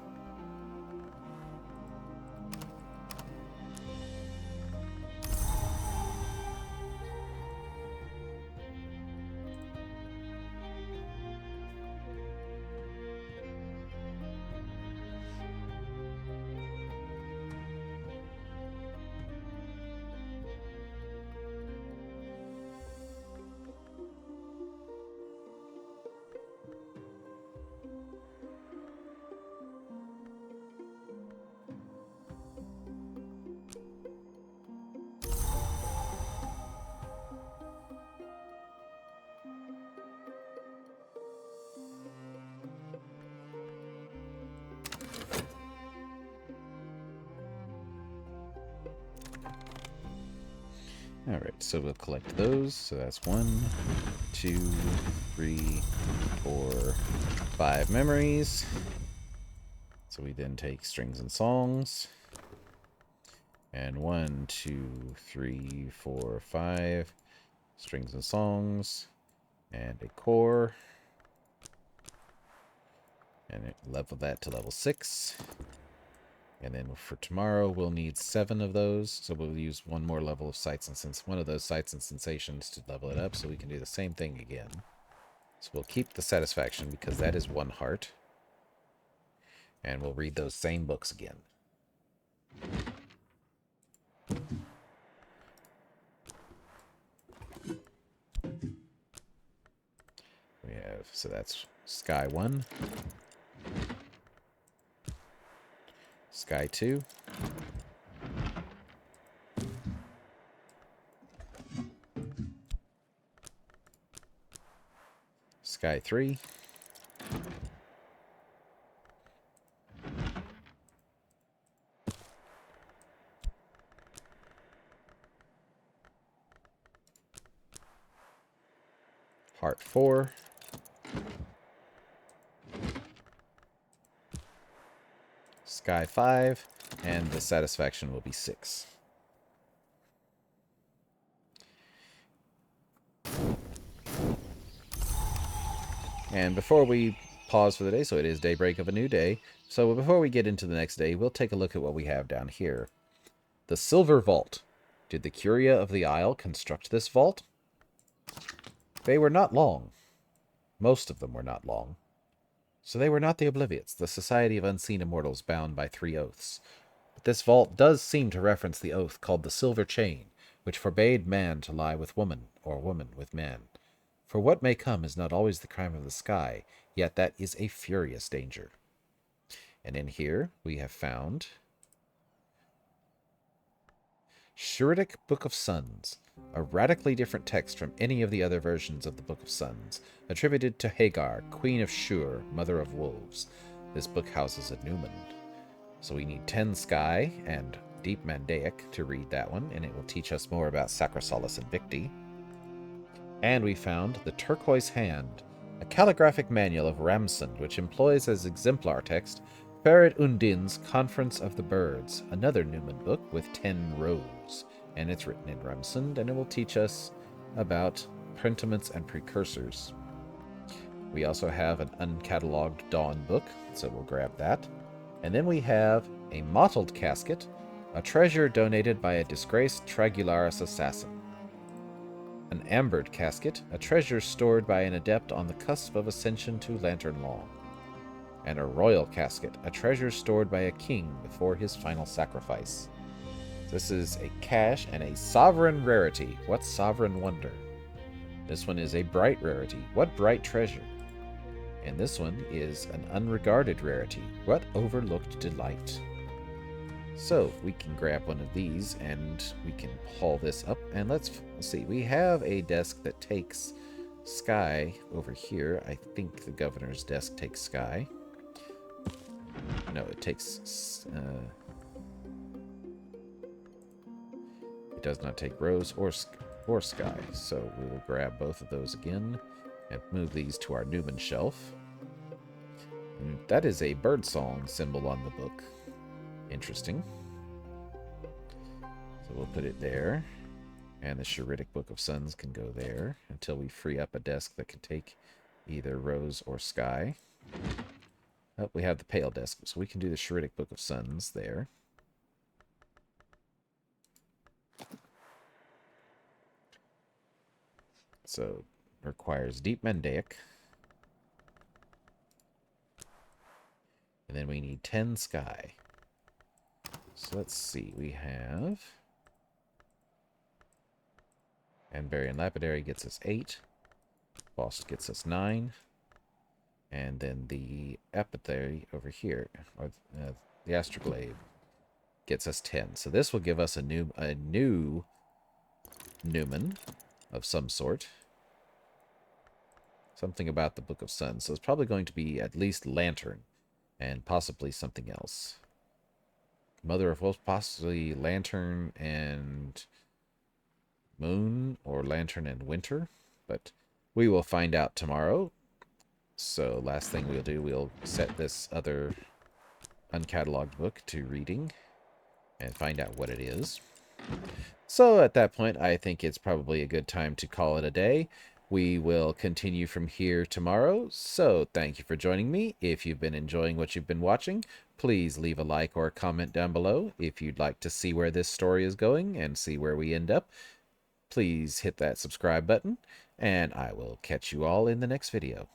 Speaker 1: Alright, so we'll collect those. So that's 1, 2, 3, 4, 5 memories. So we then take strings and songs. And 1, 2, 3, 4, 5 strings and songs. And a core. And level that to level 6. And then for tomorrow, we'll need 7 of those. So we'll use 1 more level of sights and one of those sights and sensations to level it up, so we can do the same thing again. So we'll keep the satisfaction because that is 1 heart. And we'll read those same books again. We have, so that's Sky 1. Sky 2. Sky 3. Heart 4. Sky 5, and the satisfaction will be 6. And before we pause for the day, so it is daybreak of a new day, so before we get into the next day, we'll take a look at what we have down here. The Silver Vault. Did the Curia of the Isle construct this vault? They were not long. Most of them were not long. So they were not the Obliviates, the Society of Unseen Immortals bound by 3 oaths. But this vault does seem to reference the oath called the Silver Chain, which forbade man to lie with woman, or woman with man. For what may come is not always the crime of the sky, yet that is a furious danger. And in here we have found Shuridic Book of Suns, a radically different text from any of the other versions of the Book of Suns, attributed to Hagar, Queen of Shur, Mother of Wolves. This book houses a Newman. So we need 10 Sky and Deep Mandaic to read that one, and it will teach us more about Sacrosalis and Victi. And we found the Turquoise Hand, a calligraphic manual of Ramsund, which employs as exemplar text Farid Undin's Conference of the Birds, another Newman book with 10 rows. And it's written in Ramsund, and it will teach us about printiments and precursors. We also have an uncatalogued Dawn book, so we'll grab that. And then we have a mottled casket, a treasure donated by a disgraced Trigularis assassin. An ambered casket, a treasure stored by an adept on the cusp of ascension to Lantern Law. And a royal casket, a treasure stored by a king before his final sacrifice. This is a cache and a sovereign rarity. What sovereign wonder? This one is a bright rarity. What bright treasure? And this one is an unregarded rarity. What overlooked delight? So we can grab one of these and we can haul this up. And let's see. We have a desk that takes sky over here. I think the governor's desk takes sky. No, it takes... it does not take rose or sky. So we will grab both of those again and move these to our Newman shelf. And that is a birdsong symbol on the book. Interesting. So we'll put it there. And the Chiridic Book of Suns can go there until we free up a desk that can take either rose or sky. Oh, we have the pale desk, so we can do the Chiridic Book of Suns there. So, requires Deep Mendaic. And then we need 10 sky. So let's see, we have... Anbarian Lapidary gets us 8. Boss gets us 9. And then the Apothecary over here, or the Astroglaive, gets us 10. So this will give us a new Newman of some sort. Something about the Book of Suns. So it's probably going to be at least Lantern, and possibly something else. Mother of Wolves, possibly Lantern and Moon, or Lantern and Winter. But we will find out tomorrow. So last thing we'll do, we'll set this other uncatalogued book to reading and find out what it is. So at that point, I think it's probably a good time to call it a day. We will continue from here tomorrow. So thank you for joining me. If you've been enjoying what you've been watching, please leave a like or a comment down below. If you'd like to see where this story is going and see where we end up, please hit that subscribe button, and I will catch you all in the next video.